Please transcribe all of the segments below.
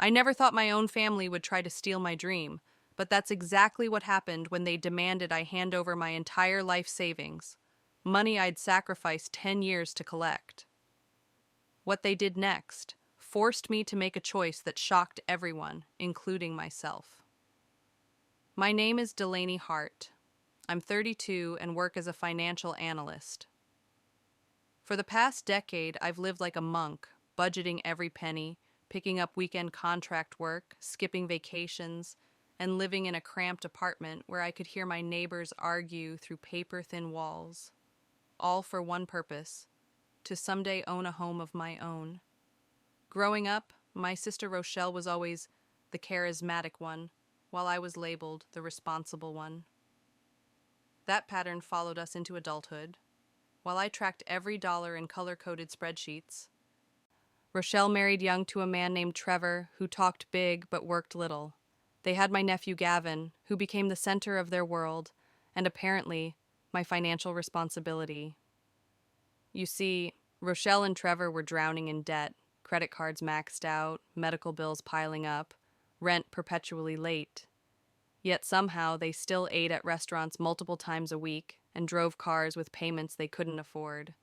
I never thought my own family would try to steal my dream, but that's exactly what happened when they demanded I hand over my entire life savings, money I'd sacrificed 10 years to collect. What they did next forced me to make a choice that shocked everyone, including myself. My name is Delaney Hart. I'm 32 and work as a financial analyst. For the past decade, I've lived like a monk, budgeting every penny, picking up weekend contract work, skipping vacations, and living in a cramped apartment where I could hear my neighbors argue through paper-thin walls. All for one purpose: to someday own a home of my own. Growing up, my sister Rochelle was always the charismatic one, while I was labeled the responsible one. That pattern followed us into adulthood. While I tracked every dollar in color-coded spreadsheets, Rochelle married young to a man named Trevor who talked big but worked little. They had my nephew Gavin, who became the center of their world, and apparently, my financial responsibility. You see, Rochelle and Trevor were drowning in debt, credit cards maxed out, medical bills piling up, rent perpetually late. Yet somehow they still ate at restaurants multiple times a week and drove cars with payments they couldn't afford.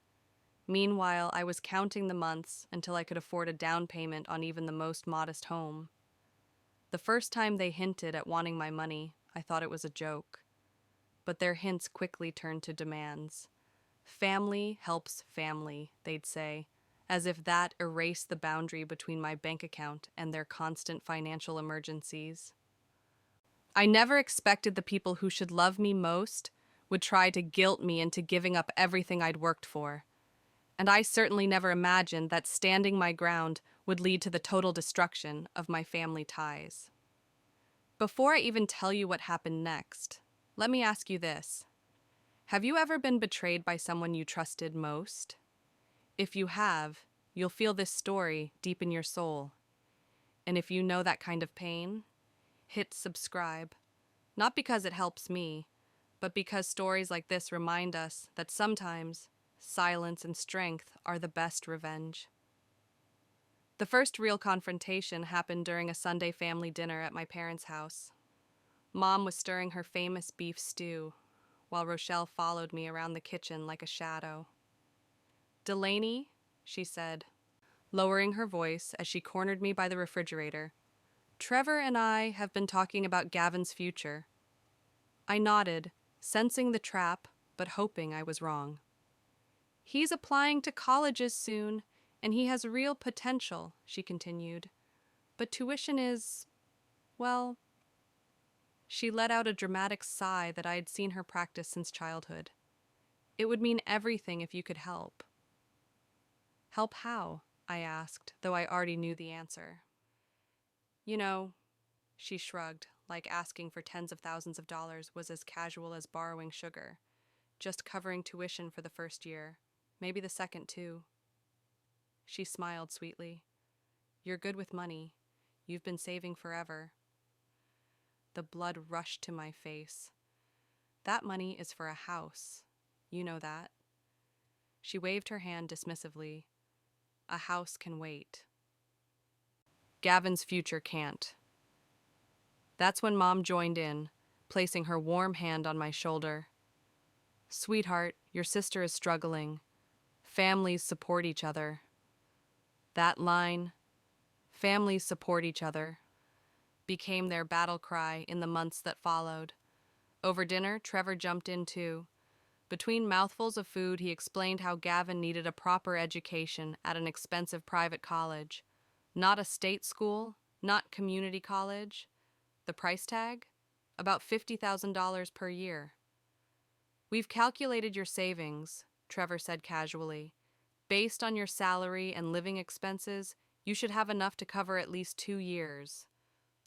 Meanwhile, I was counting the months until I could afford a down payment on even the most modest home. The first time they hinted at wanting my money, I thought it was a joke. But their hints quickly turned to demands. Family helps family, they'd say, as if that erased the boundary between my bank account and their constant financial emergencies. I never expected the people who should love me most would try to guilt me into giving up everything I'd worked for. And I certainly never imagined that standing my ground would lead to the total destruction of my family ties. Before I even tell you what happened next, let me ask you this. Have you ever been betrayed by someone you trusted most? If you have, you'll feel this story deep in your soul. And if you know that kind of pain, hit subscribe. Not because it helps me, but because stories like this remind us that sometimes silence and strength are the best revenge. The first real confrontation happened during a Sunday family dinner at my parents' house. Mom was stirring her famous beef stew, while Rochelle followed me around the kitchen like a shadow. "Delaney," she said, lowering her voice as she cornered me by the refrigerator, "Trevor and I have been talking about Gavin's future." I nodded, sensing the trap, but hoping I was wrong. "He's applying to colleges soon, and he has real potential," she continued. "But tuition is, well..." She let out a dramatic sigh that I had seen her practice since childhood. "It would mean everything if you could help." "Help how?" I asked, though I already knew the answer. "You know," she shrugged, like asking for tens of thousands of dollars was as casual as borrowing sugar, just covering tuition for the first year, maybe the second too. She smiled sweetly. "You're good with money. You've been saving forever." The blood rushed to my face. "That money is for a house. You know that." She waved her hand dismissively. "A house can wait. Gavin's future can't." That's when Mom joined in, placing her warm hand on my shoulder. "Sweetheart, your sister is struggling. Families support each other." That line, "families support each other," became their battle cry in the months that followed. Over dinner, Trevor jumped in too. Between mouthfuls of food, he explained how Gavin needed a proper education at an expensive private college. Not a state school, not community college. The price tag? About $50,000 per year. "We've calculated your savings," Trevor said casually. "Based on your salary and living expenses, you should have enough to cover at least 2 years.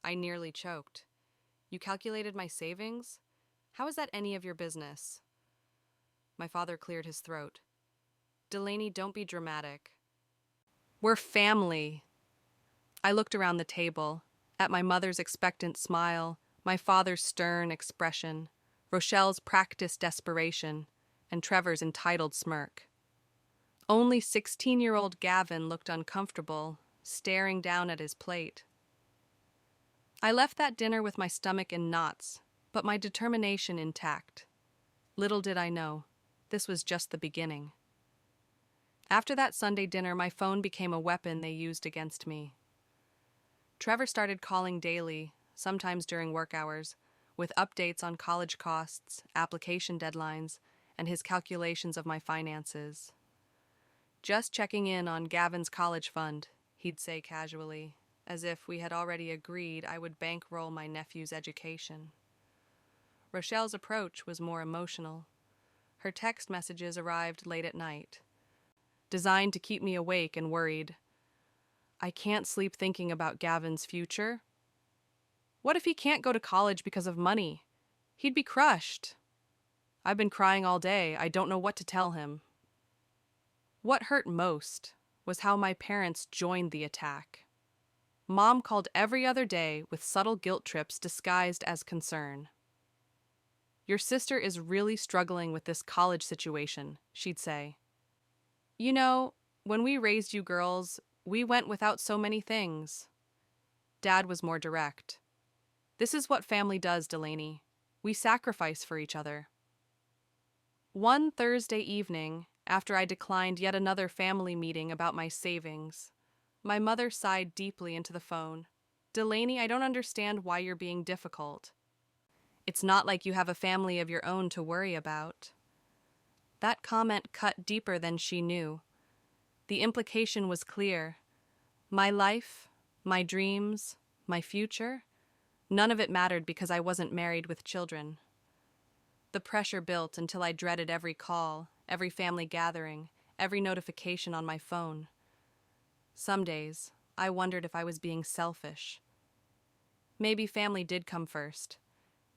I nearly choked. "You calculated my savings? How is that any of your business?" My father cleared his throat. "Delaney, don't be dramatic. We're family." I looked around the table, at my mother's expectant smile, my father's stern expression, Rochelle's practiced desperation, and Trevor's entitled smirk. Only 16-year-old Gavin looked uncomfortable, staring down at his plate. I left that dinner with my stomach in knots, but my determination intact. Little did I know, this was just the beginning. After that Sunday dinner, my phone became a weapon they used against me. Trevor started calling daily, sometimes during work hours, with updates on college costs, application deadlines, and his calculations of my finances. "Just checking in on Gavin's college fund," he'd say casually, as if we had already agreed I would bankroll my nephew's education. Rochelle's approach was more emotional. Her text messages arrived late at night, designed to keep me awake and worried. "I can't sleep thinking about Gavin's future. What if he can't go to college because of money? He'd be crushed. I've been crying all day. I don't know what to tell him." What hurt most was how my parents joined the attack. Mom called every other day with subtle guilt trips disguised as concern. "Your sister is really struggling with this college situation," she'd say. "You know, when we raised you girls, we went without so many things." Dad was more direct. "This is what family does, Delaney. We sacrifice for each other." One Thursday evening, after I declined yet another family meeting about my savings, my mother sighed deeply into the phone. "Delaney, I don't understand why you're being difficult. It's not like you have a family of your own to worry about." That comment cut deeper than she knew. The implication was clear. My life, my dreams, my future, none of it mattered because I wasn't married with children. The pressure built until I dreaded every call, every family gathering, every notification on my phone. Some days, I wondered if I was being selfish. Maybe family did come first.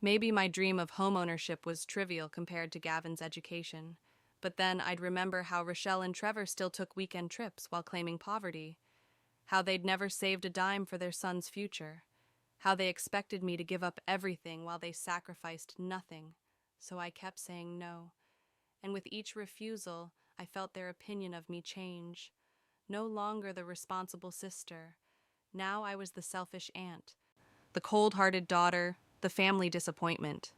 Maybe my dream of homeownership was trivial compared to Gavin's education. But then I'd remember how Rochelle and Trevor still took weekend trips while claiming poverty, how they'd never saved a dime for their son's future, how they expected me to give up everything while they sacrificed nothing. So I kept saying no, and with each refusal, I felt their opinion of me change. No longer the responsible sister. Now I was the selfish aunt, the cold-hearted daughter, the family disappointment.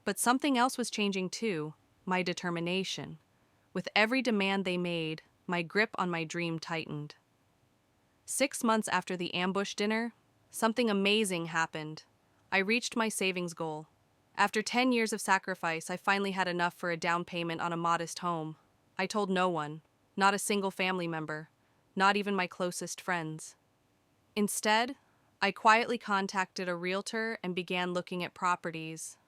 But something else was changing too, my determination. With every demand they made, my grip on my dream tightened. 6 months after the ambush dinner, something amazing happened. I reached my savings goal. After 10 years of sacrifice, I finally had enough for a down payment on a modest home. I told no one, not a single family member, not even my closest friends. Instead, I quietly contacted a realtor and began looking at properties.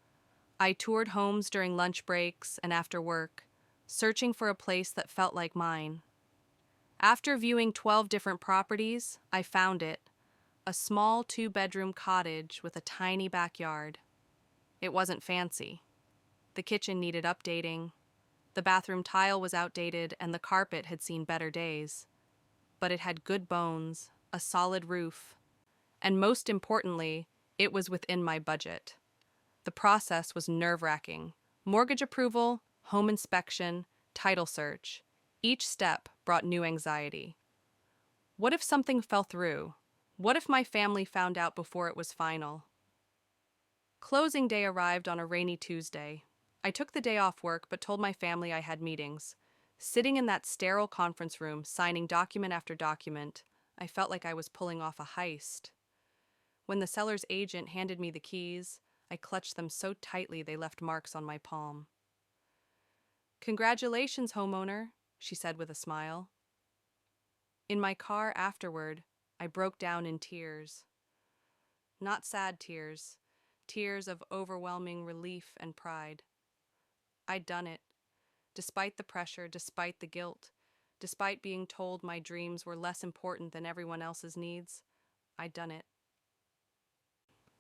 I toured homes during lunch breaks and after work, searching for a place that felt like mine. After viewing 12 different properties, I found it, a small 2-bedroom cottage with a tiny backyard. It wasn't fancy. The kitchen needed updating. The bathroom tile was outdated and the carpet had seen better days. But it had good bones, a solid roof, and most importantly, it was within my budget. The process was nerve-wracking. Mortgage approval, home inspection, title search. Each step brought new anxiety. What if something fell through? What if my family found out before it was final? Closing day arrived on a rainy Tuesday. I took the day off work but told my family I had meetings. Sitting in that sterile conference room, signing document after document, I felt like I was pulling off a heist. When the seller's agent handed me the keys, I clutched them so tightly they left marks on my palm. "Congratulations, homeowner," she said with a smile. In my car afterward, I broke down in tears. Not sad tears, tears of overwhelming relief and pride. I'd done it, despite the pressure, despite the guilt, despite being told my dreams were less important than everyone else's needs. I'd done it.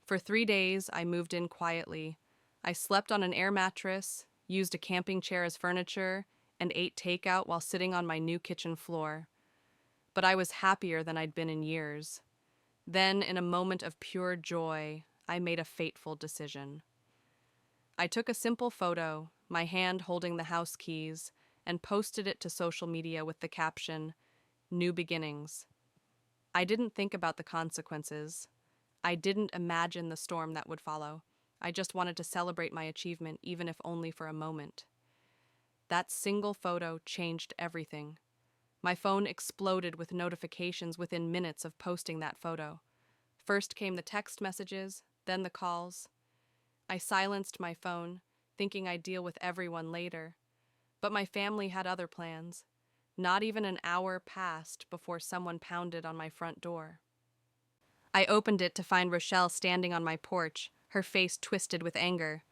For 3 days, I moved in quietly. I slept on an air mattress, used a camping chair as furniture, and ate takeout while sitting on my new kitchen floor. But I was happier than I'd been in years. Then, in a moment of pure joy, I made a fateful decision. I took a simple photo, my hand holding the house keys, and posted it to social media with the caption, "New Beginnings." I didn't think about the consequences. I didn't imagine the storm that would follow. I just wanted to celebrate my achievement, even if only for a moment. That single photo changed everything. My phone exploded with notifications within minutes of posting that photo. First came the text messages, then the calls. I silenced my phone, thinking I'd deal with everyone later. But my family had other plans. Not even an hour passed before someone pounded on my front door. I opened it to find Rochelle standing on my porch, her face twisted with anger.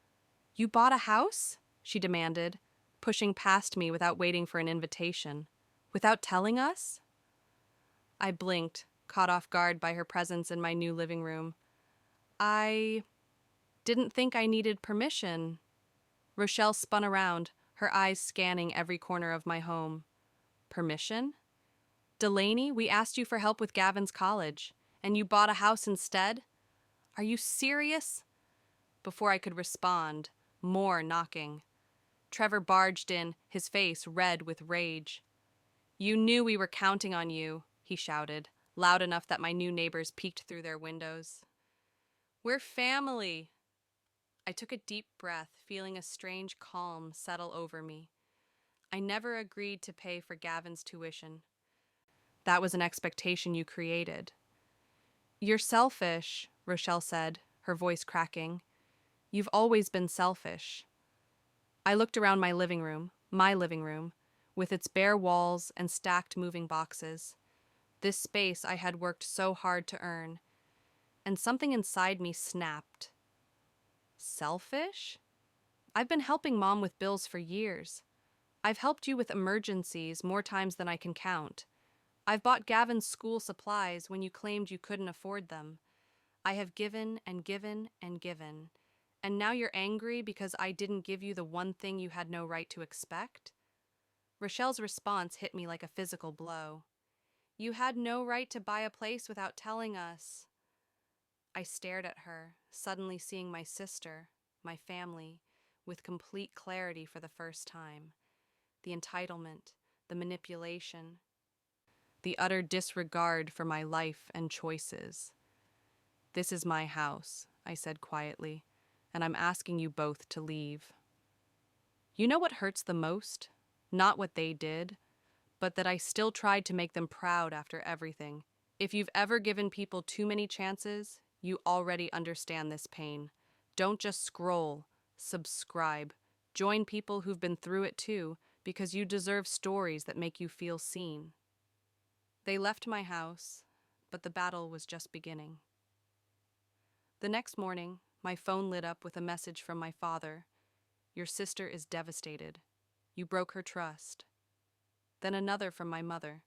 "You bought a house?" she demanded, pushing past me without waiting for an invitation. "Without telling us?" I blinked, caught off guard by her presence in my new living room. "I didn't think I needed permission." Rochelle spun around, her eyes scanning every corner of my home. "Permission? Delaney, we asked you for help with Gavin's college, and you bought a house instead? Are you serious?" Before I could respond, more knocking. Trevor barged in, his face red with rage. "You knew we were counting on you," he shouted, loud enough that my new neighbors peeked through their windows. "We're family." I took a deep breath, feeling a strange calm settle over me. I never agreed to pay for Gavin's tuition. That was an expectation you created. "You're selfish," Rochelle said, her voice cracking. "You've always been selfish." I looked around my living room, with its bare walls and stacked moving boxes. This space I had worked so hard to earn, and something inside me snapped. Selfish? I've been helping Mom with bills for years. I've helped you with emergencies more times than I can count. I've bought Gavin's school supplies when you claimed you couldn't afford them. I have given and given and given. And now you're angry because I didn't give you the one thing you had no right to expect? Rochelle's response hit me like a physical blow. "You had no right to buy a place without telling us." I stared at her, suddenly seeing my sister, my family, with complete clarity for the first time. The entitlement, the manipulation, the utter disregard for my life and choices. "This is my house," I said quietly, "and I'm asking you both to leave." You know what hurts the most? Not what they did, but that I still tried to make them proud after everything. If you've ever given people too many chances, you already understand this pain. Don't just scroll, subscribe. Join people who've been through it too, because you deserve stories that make you feel seen. They left my house, but the battle was just beginning. The next morning, my phone lit up with a message from my father. "Your sister is devastated. You broke her trust." Then another from my mother.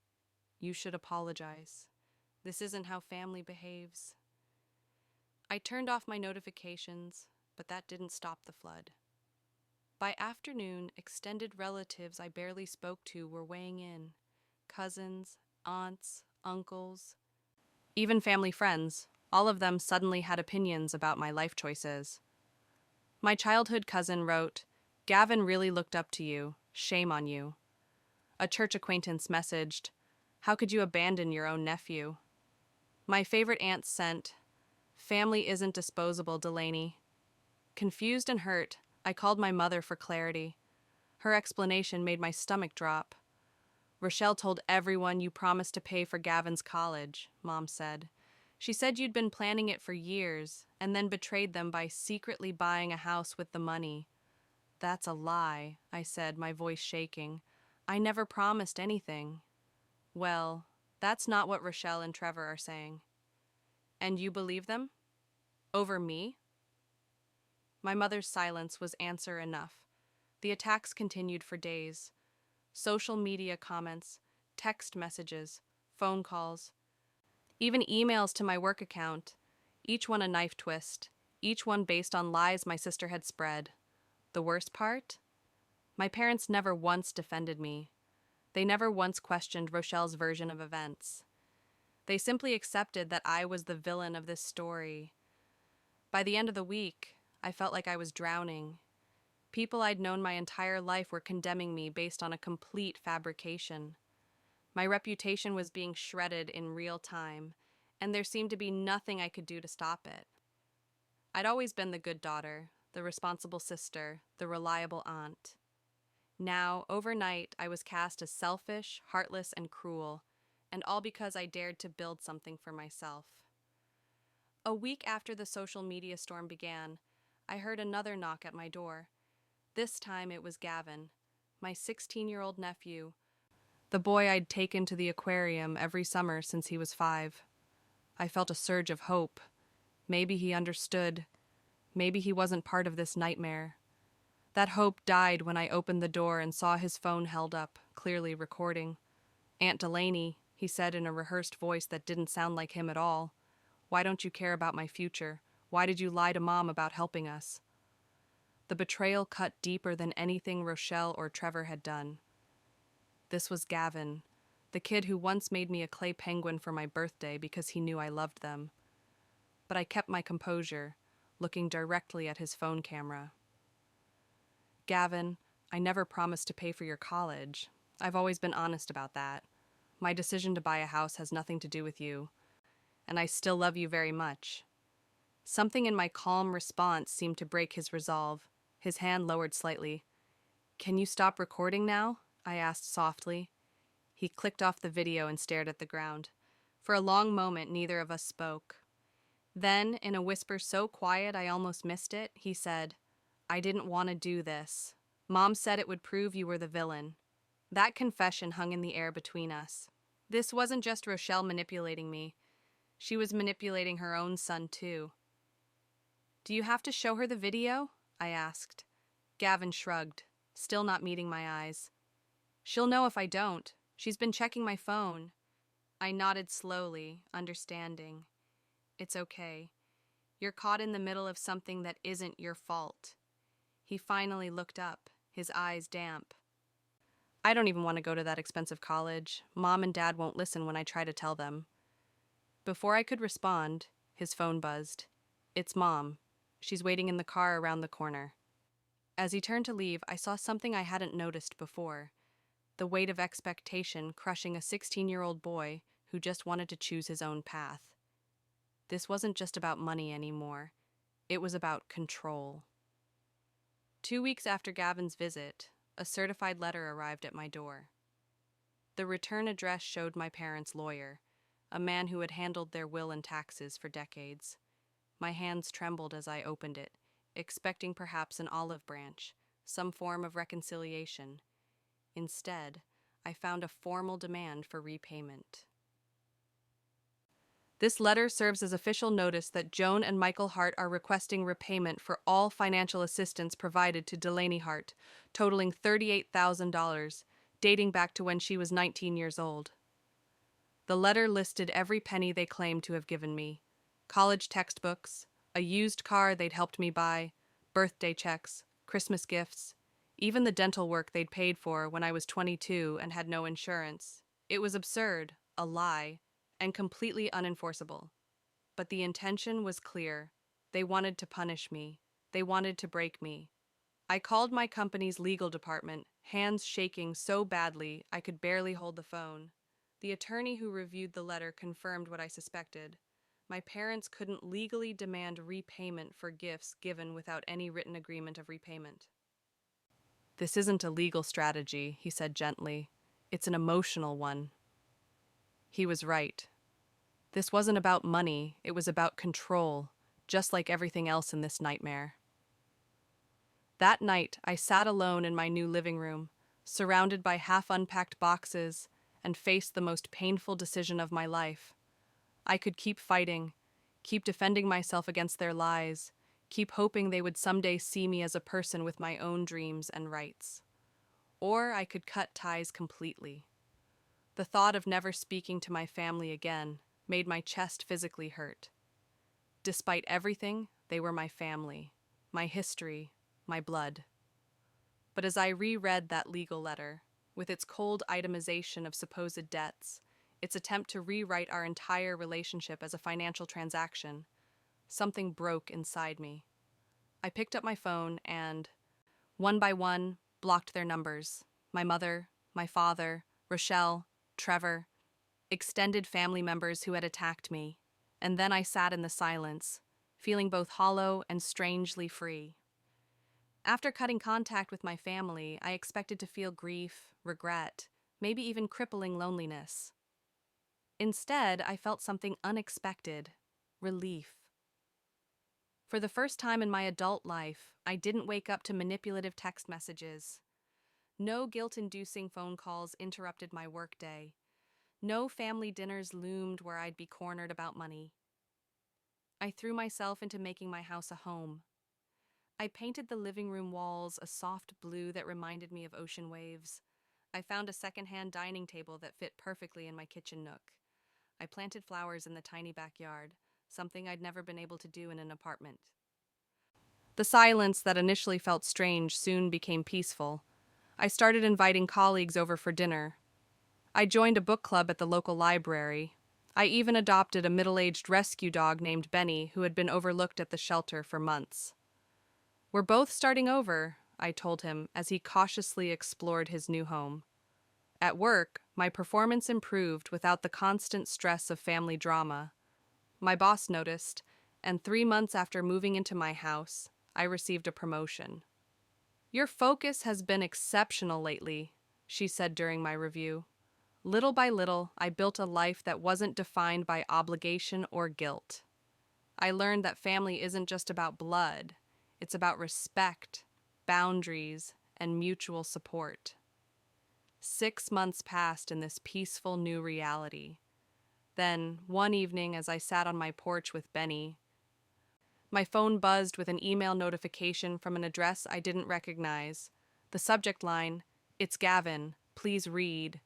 "You should apologize. This isn't how family behaves." I turned off my notifications, but that didn't stop the flood. By afternoon, extended relatives I barely spoke to were weighing in. Cousins, aunts, uncles, even family friends. All of them suddenly had opinions about my life choices. My childhood cousin wrote, "Gavin really looked up to you. Shame on you." A church acquaintance messaged, "How could you abandon your own nephew?" My favorite aunt sent, "Family isn't disposable, Delaney." Confused and hurt, I called my mother for clarity. Her explanation made my stomach drop. "Rochelle told everyone you promised to pay for Gavin's college," Mom said. "She said you'd been planning it for years, and then betrayed them by secretly buying a house with the money." "That's a lie," I said, my voice shaking. "I never promised anything." "Well, that's not what Rochelle and Trevor are saying." "And you believe them? Over me?" My mother's silence was answer enough. The attacks continued for days. Social media comments, text messages, phone calls, even emails to my work account, each one a knife twist, each one based on lies my sister had spread. The worst part? My parents never once defended me. They never once questioned Rochelle's version of events. They simply accepted that I was the villain of this story. By the end of the week, I felt like I was drowning. People I'd known my entire life were condemning me based on a complete fabrication. My reputation was being shredded in real time, and there seemed to be nothing I could do to stop it. I'd always been the good daughter, the responsible sister, the reliable aunt. Now, overnight, I was cast as selfish, heartless, and cruel, and all because I dared to build something for myself. A week after the social media storm began, I heard another knock at my door. This time it was Gavin, my 16-year-old nephew, the boy I'd taken to the aquarium every summer since he was 5. I felt a surge of hope. Maybe he understood. Maybe he wasn't part of this nightmare. That hope died when I opened the door and saw his phone held up, clearly recording. "Aunt Delaney," he said in a rehearsed voice that didn't sound like him at all. "Why don't you care about my future? Why did you lie to Mom about helping us?" The betrayal cut deeper than anything Rochelle or Trevor had done. This was Gavin, the kid who once made me a clay penguin for my birthday because he knew I loved them. But I kept my composure, looking directly at his phone camera. "Gavin, I never promised to pay for your college. I've always been honest about that. My decision to buy a house has nothing to do with you, and I still love you very much." Something in my calm response seemed to break his resolve. His hand lowered slightly. "Can you stop recording now?" I asked softly. He clicked off the video and stared at the ground. For a long moment, neither of us spoke. Then, in a whisper so quiet I almost missed it, he said, "I didn't want to do this. Mom said it would prove you were the villain." That confession hung in the air between us. This wasn't just Rochelle manipulating me. She was manipulating her own son, too. "Do you have to show her the video?" I asked. Gavin shrugged, still not meeting my eyes. "She'll know if I don't. She's been checking my phone." I nodded slowly, understanding. "It's okay. You're caught in the middle of something that isn't your fault." He finally looked up, his eyes damp. "I don't even want to go to that expensive college. Mom and Dad won't listen when I try to tell them." Before I could respond, his phone buzzed. "It's Mom. She's waiting in the car around the corner." As he turned to leave, I saw something I hadn't noticed before. The weight of expectation crushing a 16-year-old boy who just wanted to choose his own path. This wasn't just about money anymore. It was about control. 2 weeks after Gavin's visit, a certified letter arrived at my door. The return address showed my parents' lawyer, a man who had handled their will and taxes for decades. My hands trembled as I opened it, expecting perhaps an olive branch, some form of reconciliation. Instead, I found a formal demand for repayment. "This letter serves as official notice that Joan and Michael Hart are requesting repayment for all financial assistance provided to Delaney Hart, totaling $38,000, dating back to when she was 19 years old." The letter listed every penny they claimed to have given me: college textbooks, a used car they'd helped me buy, birthday checks, Christmas gifts, even the dental work they'd paid for when I was 22 and had no insurance. It was absurd, a lie, and completely unenforceable. But the intention was clear. They wanted to punish me. They wanted to break me. I called my company's legal department, hands shaking so badly I could barely hold the phone. The attorney who reviewed the letter confirmed what I suspected. My parents couldn't legally demand repayment for gifts given without any written agreement of repayment. "This isn't a legal strategy," he said gently. "It's an emotional one." He was right. This wasn't about money, it was about control, just like everything else in this nightmare. That night, I sat alone in my new living room, surrounded by half-unpacked boxes, and faced the most painful decision of my life. I could keep fighting, keep defending myself against their lies, keep hoping they would someday see me as a person with my own dreams and rights. Or I could cut ties completely. The thought of never speaking to my family again made my chest physically hurt. Despite everything, they were my family, my history, my blood. But as I reread that legal letter, with its cold itemization of supposed debts, its attempt to rewrite our entire relationship as a financial transaction, something broke inside me. I picked up my phone and, one by one, blocked their numbers: my mother, my father, Rochelle, Trevor, extended family members who had attacked me. and then I sat in the silence, feeling both hollow and strangely free. After cutting contact with my family, I expected to feel grief, regret, maybe even crippling loneliness. Instead, I felt something unexpected: relief. For the first time in my adult life, I didn't wake up to manipulative text messages. No guilt-inducing phone calls interrupted my workday. No family dinners loomed where I'd be cornered about money. I threw myself into making my house a home. I painted the living room walls a soft blue that reminded me of ocean waves. I found a secondhand dining table that fit perfectly in my kitchen nook. I planted flowers in the tiny backyard, something I'd never been able to do in an apartment. The silence that initially felt strange soon became peaceful. I started inviting colleagues over for dinner. I joined a book club at the local library. I even adopted a middle-aged rescue dog named Benny who had been overlooked at the shelter for months. "We're both starting over," I told him as he cautiously explored his new home. At work, my performance improved without the constant stress of family drama. My boss noticed, and 3 months after moving into my house, I received a promotion. "Your focus has been exceptional lately," she said during my review. Little by little, I built a life that wasn't defined by obligation or guilt. I learned that family isn't just about blood, it's about respect, boundaries, and mutual support. 6 months passed in this peaceful new reality. Then, one evening, as I sat on my porch with Benny, my phone buzzed with an email notification from an address I didn't recognize. The subject line, "It's Gavin, please read."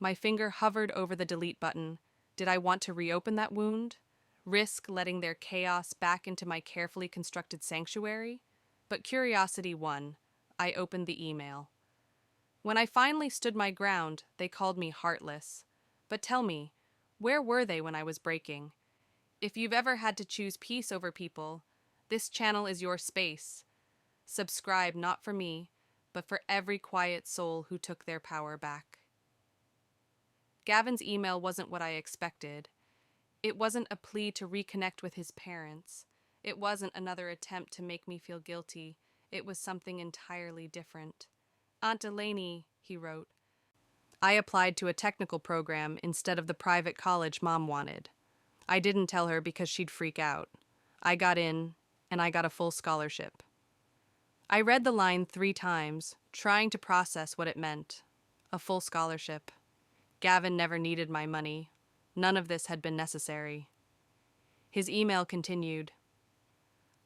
My finger hovered over the delete button. Did I want to reopen that wound? Risk letting their chaos back into my carefully constructed sanctuary? But curiosity won. I opened the email. When I finally stood my ground, they called me heartless. But tell me, where were they when I was breaking? If you've ever had to choose peace over people, this channel is your space. Subscribe not for me, but for every quiet soul who took their power back. Gavin's email wasn't what I expected. It wasn't a plea to reconnect with his parents. It wasn't another attempt to make me feel guilty. It was something entirely different. "Aunt Delaney," he wrote. I applied to a technical program instead of the private college Mom wanted. I didn't tell her because she'd freak out. I got in, and I got a full scholarship. I read the line 3 times, trying to process what it meant. A full scholarship. Gavin never needed my money. None of this had been necessary. His email continued.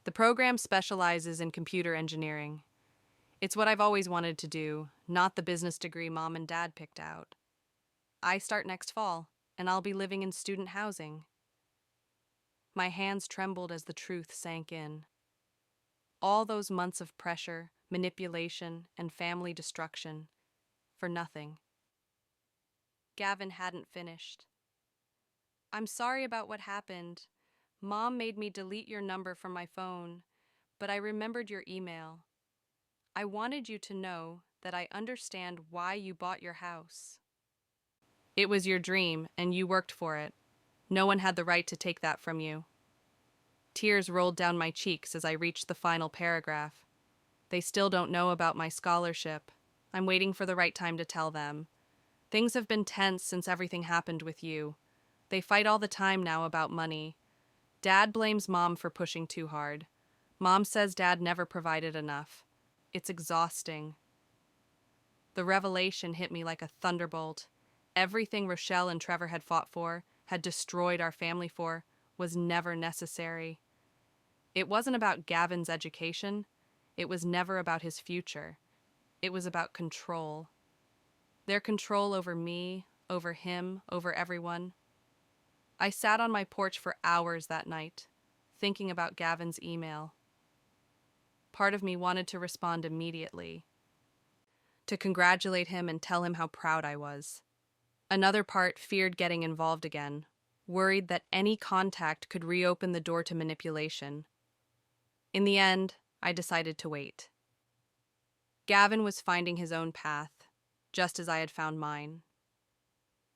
"The program specializes in computer engineering. It's what I've always wanted to do, not the business degree Mom and Dad picked out. I start next fall, and I'll be living in student housing." My hands trembled as the truth sank in. All those months of pressure, manipulation, and family destruction, for nothing. Gavin hadn't finished. "I'm sorry about what happened. Mom made me delete your number from my phone, but I remembered your email. I wanted you to know that I understand why you bought your house. It was your dream, and you worked for it. No one had the right to take that from you." Tears rolled down my cheeks as I reached the final paragraph. "They still don't know about my scholarship. I'm waiting for the right time to tell them. Things have been tense since everything happened with you. They fight all the time now about money. Dad blames Mom for pushing too hard. Mom says Dad never provided enough. It's exhausting." The revelation hit me like a thunderbolt. Everything Rochelle and Trevor had fought for, had destroyed our family for, was never necessary. It wasn't about Gavin's education. It was never about his future. It was about control. Their control over me, over him, over everyone. I sat on my porch for hours that night, thinking about Gavin's email. Part of me wanted to respond immediately, to congratulate him and tell him how proud I was. Another part feared getting involved again, worried that any contact could reopen the door to manipulation. In the end, I decided to wait. Gavin was finding his own path, just as I had found mine.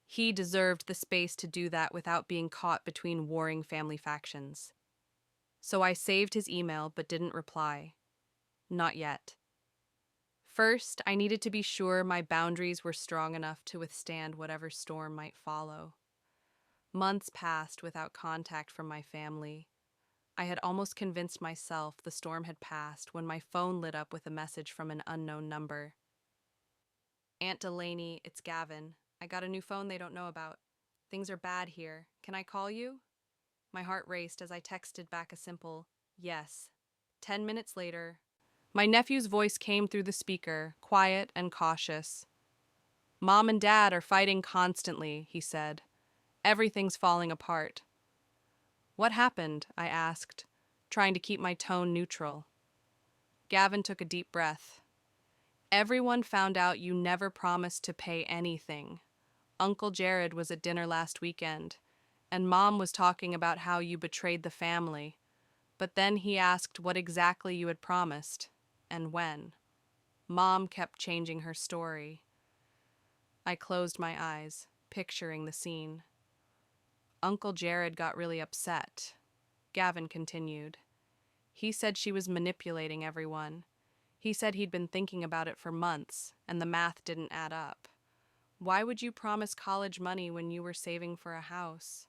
He deserved the space to do that without being caught between warring family factions. So I saved his email but didn't reply. Not yet. First, I needed to be sure my boundaries were strong enough to withstand whatever storm might follow. Months passed without contact from my family. I had almost convinced myself the storm had passed when my phone lit up with a message from an unknown number. Aunt Delaney, it's Gavin. I got a new phone they don't know about. Things are bad here. Can I call you? My heart raced as I texted back a simple, yes. 10 minutes later, my nephew's voice came through the speaker, quiet and cautious. Mom and Dad are fighting constantly, he said. Everything's falling apart. What happened? I asked, trying to keep my tone neutral. Gavin took a deep breath. Everyone found out you never promised to pay anything. Uncle Jared was at dinner last weekend, and Mom was talking about how you betrayed the family. But then he asked what exactly you had promised, and when. Mom kept changing her story. I closed my eyes, picturing the scene. Uncle Jared got really upset. Gavin continued. He said she was manipulating everyone. He said he'd been thinking about it for months, and the math didn't add up. Why would you promise college money when you were saving for a house?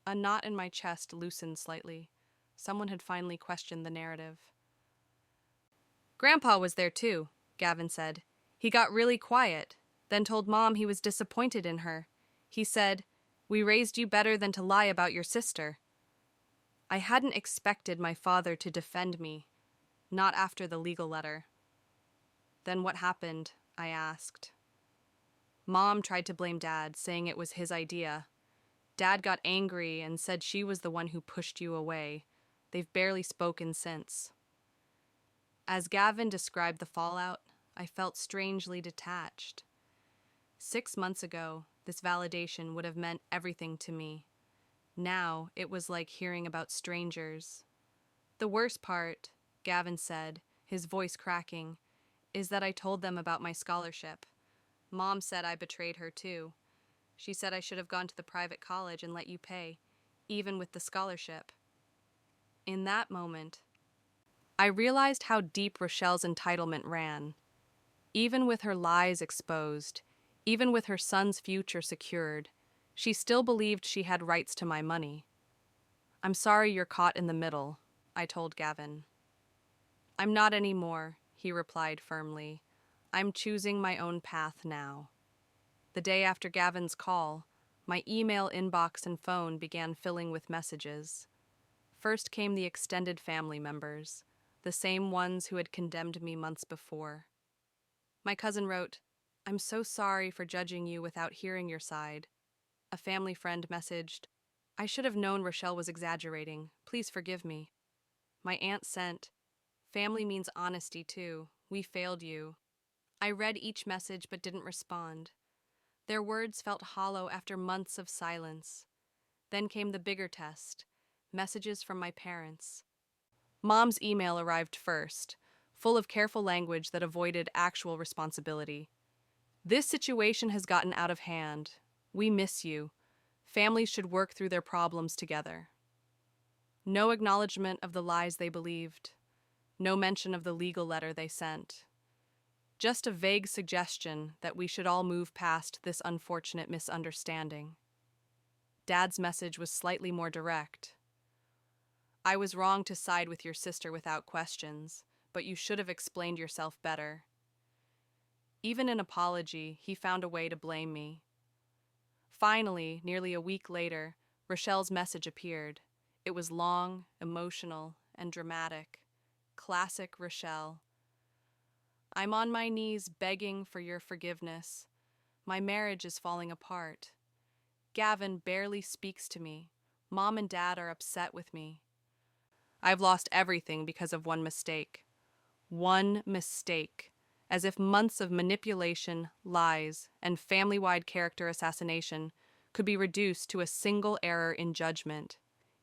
A knot in my chest loosened slightly. Someone had finally questioned the narrative. Grandpa was there too, Gavin said. He got really quiet, then told Mom he was disappointed in her. He said, "We raised you better than to lie about your sister." I hadn't expected my father to defend me, not after the legal letter. Then what happened? I asked. Mom tried to blame Dad, saying it was his idea. Dad got angry and said she was the one who pushed you away. They've barely spoken since. As Gavin described the fallout, I felt strangely detached. 6 months ago, this validation would have meant everything to me. Now, it was like hearing about strangers. The worst part, Gavin said, his voice cracking, is that I told them about my scholarship. Mom said I betrayed her too. She said I should have gone to the private college and let you pay, even with the scholarship. In that moment, I realized how deep Rochelle's entitlement ran. Even with her lies exposed, even with her son's future secured, she still believed she had rights to my money. I'm sorry you're caught in the middle, I told Gavin. I'm not anymore, he replied firmly. I'm choosing my own path now. The day after Gavin's call, my email inbox and phone began filling with messages. First came the extended family members, the same ones who had condemned me months before. My cousin wrote, "I'm so sorry for judging you without hearing your side." A family friend messaged, "I should have known Rochelle was exaggerating. Please forgive me." My aunt sent, "Family means honesty too. We failed you." I read each message but didn't respond. Their words felt hollow after months of silence. Then came the bigger test, messages from my parents. Mom's email arrived first, full of careful language that avoided actual responsibility. "This situation has gotten out of hand. We miss you. Families should work through their problems together." No acknowledgement of the lies they believed. No mention of the legal letter they sent. Just a vague suggestion that we should all move past this unfortunate misunderstanding. Dad's message was slightly more direct. "I was wrong to side with your sister without questions, but you should have explained yourself better." Even in apology, he found a way to blame me. Finally, nearly a week later, Rochelle's message appeared. It was long, emotional, and dramatic. Classic Rochelle. "I'm on my knees begging for your forgiveness. My marriage is falling apart. Gavin barely speaks to me. Mom and Dad are upset with me. I've lost everything because of one mistake. One mistake. As if months of manipulation, lies, and family-wide character assassination could be reduced to a single error in judgment.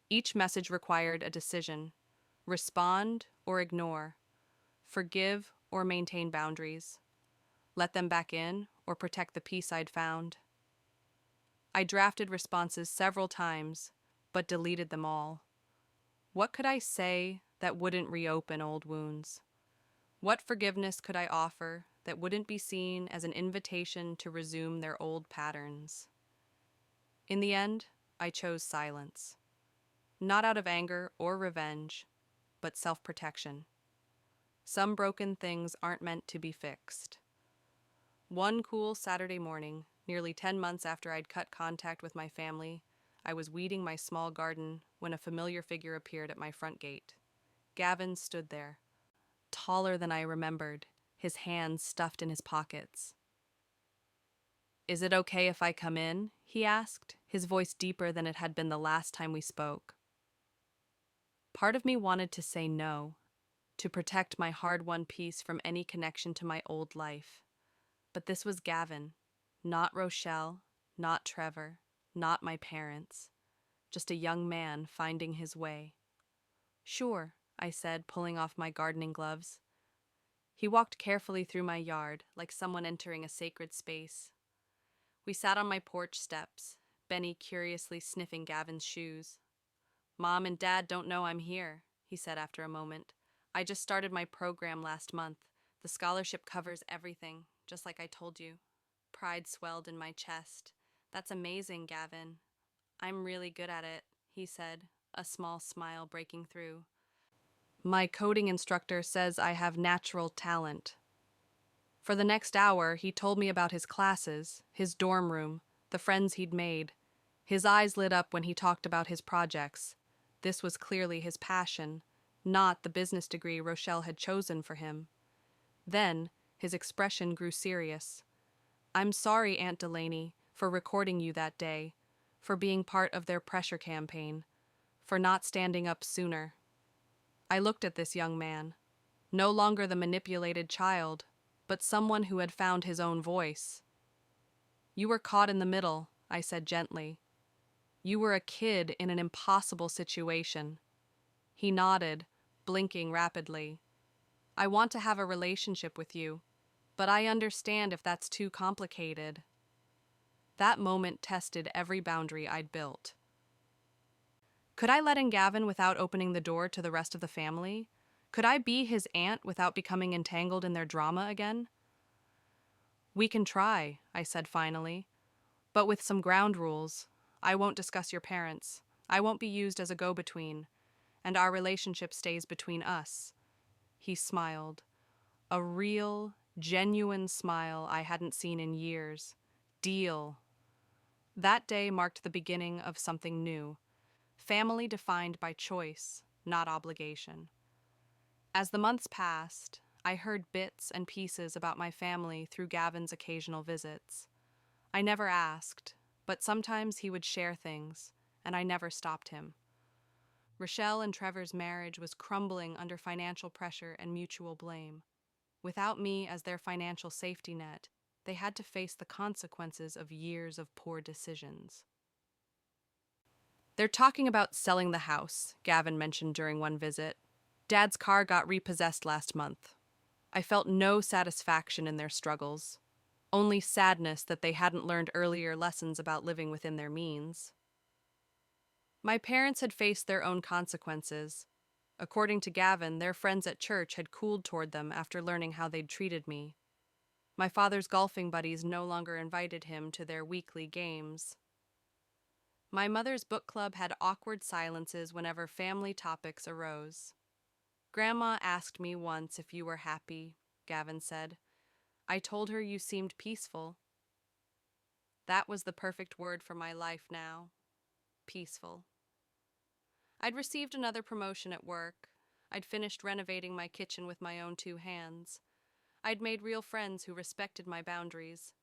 Each message required a decision. Respond or ignore. Forgive or maintain boundaries. Let them back in or protect the peace I'd found. I drafted responses several times, but deleted them all. What could I say that wouldn't reopen old wounds? What forgiveness could I offer that wouldn't be seen as an invitation to resume their old patterns? In the end, I chose silence. Not out of anger or revenge, but self-protection. Some broken things aren't meant to be fixed. One cool Saturday morning, nearly 10 months after I'd cut contact with my family, I was weeding my small garden when a familiar figure appeared at my front gate. Gavin stood there, taller than I remembered, his hands stuffed in his pockets. "Is it okay if I come in?" he asked, his voice deeper than it had been the last time we spoke. Part of me wanted to say no, to protect my hard-won peace from any connection to my old life. But this was Gavin, not Rochelle, not Trevor, not my parents, just a young man finding his way. "Sure," I said, pulling off my gardening gloves. He walked carefully through my yard, like someone entering a sacred space. We sat on my porch steps, Benny curiously sniffing Gavin's shoes. "Mom and Dad don't know I'm here," he said after a moment. "I just started my program last month. The scholarship covers everything, just like I told you." Pride swelled in my chest. "That's amazing, Gavin. I'm really good at it," he said, a small smile breaking through. "My coding instructor says I have natural talent." For the next hour, he told me about his classes, his dorm room, the friends he'd made. His eyes lit up when he talked about his projects. This was clearly his passion, not the business degree Rochelle had chosen for him. Then, his expression grew serious. "I'm sorry, Aunt Delaney, for recording you that day, for being part of their pressure campaign, for not standing up sooner." I looked at this young man, no longer the manipulated child, but someone who had found his own voice. "You were caught in the middle," I said gently. "You were a kid in an impossible situation." He nodded, blinking rapidly. "I want to have a relationship with you, but I understand if that's too complicated." That moment tested every boundary I'd built. Could I let in Gavin without opening the door to the rest of the family? Could I be his aunt without becoming entangled in their drama again? "We can try," I said finally, "but with some ground rules. I won't discuss your parents. I won't be used as a go-between, and our relationship stays between us." He smiled. A real, genuine smile I hadn't seen in years. "Deal." That day marked the beginning of something new. Family defined by choice, not obligation. As the months passed, I heard bits and pieces about my family through Gavin's occasional visits. I never asked, but sometimes he would share things, and I never stopped him. Rochelle and Trevor's marriage was crumbling under financial pressure and mutual blame. Without me as their financial safety net, they had to face the consequences of years of poor decisions. "They're talking about selling the house," Gavin mentioned during one visit. "Dad's car got repossessed last month." I felt no satisfaction in their struggles, only sadness that they hadn't learned earlier lessons about living within their means. My parents had faced their own consequences. According to Gavin, their friends at church had cooled toward them after learning how they'd treated me. My father's golfing buddies no longer invited him to their weekly games. My mother's book club had awkward silences whenever family topics arose. "Grandma asked me once if you were happy," Gavin said. "I told her you seemed peaceful." That was the perfect word for my life now. Peaceful. I'd received another promotion at work. I'd finished renovating my kitchen with my own two hands. I'd made real friends who respected my boundaries.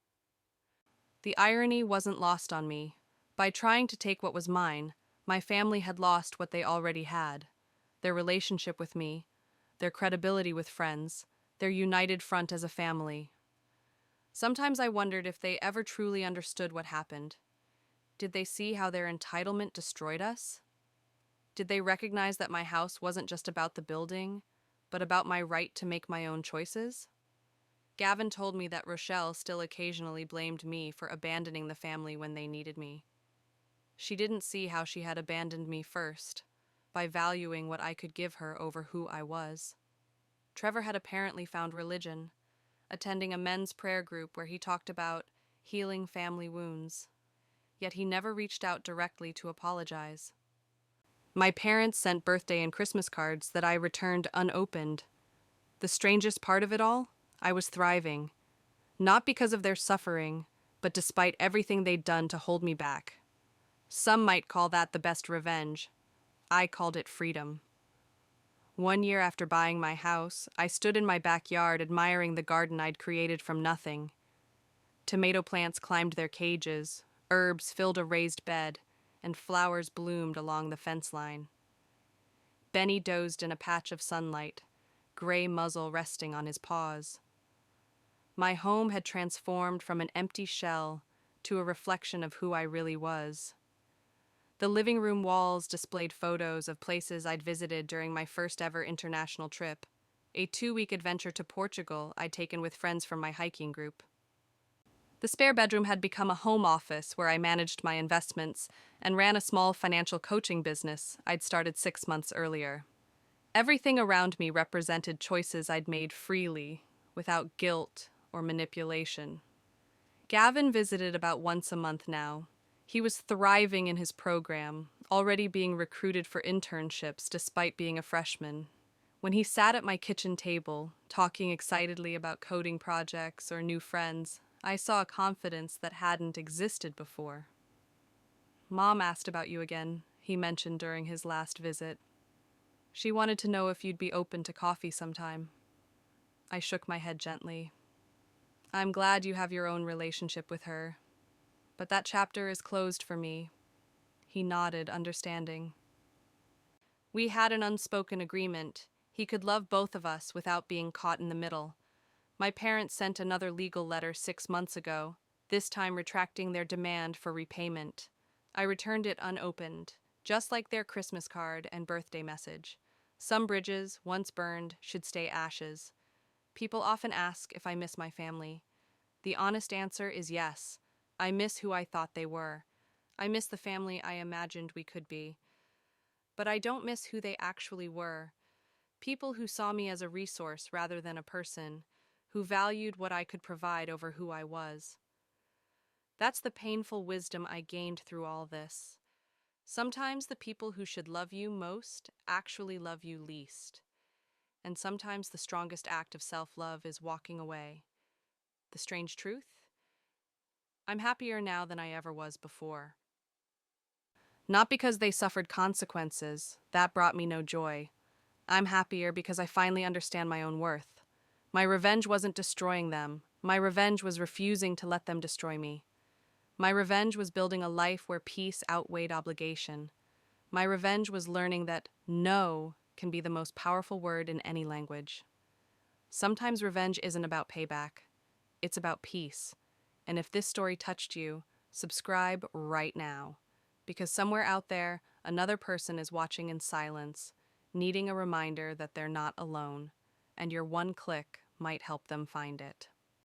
The irony wasn't lost on me. By trying to take what was mine, my family had lost what they already had: their relationship with me, their credibility with friends, their united front as a family. Sometimes I wondered if they ever truly understood what happened. Did they see how their entitlement destroyed us? Did they recognize that my house wasn't just about the building, but about my right to make my own choices? Gavin told me that Rochelle still occasionally blamed me for abandoning the family when they needed me. She didn't see how she had abandoned me first, by valuing what I could give her over who I was. Trevor had apparently found religion, attending a men's prayer group where he talked about healing family wounds, yet he never reached out directly to apologize. My parents sent birthday and Christmas cards that I returned unopened. The strangest part of it all, I was thriving, not because of their suffering, but despite everything they'd done to hold me back. Some might call that the best revenge. I called it freedom. 1 year after buying my house, I stood in my backyard admiring the garden I'd created from nothing. Tomato plants climbed their cages, herbs filled a raised bed, and flowers bloomed along the fence line. Benny dozed in a patch of sunlight, gray muzzle resting on his paws. My home had transformed from an empty shell to a reflection of who I really was. The living room walls displayed photos of places I'd visited during my first ever international trip, a 2-week adventure to Portugal I'd taken with friends from my hiking group. The spare bedroom had become a home office where I managed my investments and ran a small financial coaching business I'd started 6 months earlier. Everything around me represented choices I'd made freely, without guilt or manipulation. Gavin visited about once a month now. He was thriving in his program, already being recruited for internships despite being a freshman. When he sat at my kitchen table, talking excitedly about coding projects or new friends, I saw a confidence that hadn't existed before. "Mom asked about you again," he mentioned during his last visit. "She wanted to know if you'd be open to coffee sometime." I shook my head gently. "I'm glad you have your own relationship with her, but that chapter is closed for me." He nodded, understanding. We had an unspoken agreement. He could love both of us without being caught in the middle. My parents sent another legal letter 6 months ago, this time retracting their demand for repayment. I returned it unopened, just like their Christmas card and birthday message. Some bridges, once burned, should stay ashes. People often ask if I miss my family. The honest answer is yes. I miss who I thought they were. I miss the family I imagined we could be. But I don't miss who they actually were. People who saw me as a resource rather than a person, who valued what I could provide over who I was. That's the painful wisdom I gained through all this. Sometimes the people who should love you most actually love you least. And sometimes the strongest act of self-love is walking away. The strange truth? I'm happier now than I ever was before. Not because they suffered consequences, that brought me no joy. I'm happier because I finally understand my own worth. My revenge wasn't destroying them. My revenge was refusing to let them destroy me. My revenge was building a life where peace outweighed obligation. My revenge was learning that no can be the most powerful word in any language. Sometimes revenge isn't about payback. It's about peace. And if this story touched you, subscribe right now. Because somewhere out there, another person is watching in silence, needing a reminder that they're not alone, and your one click might help them find it.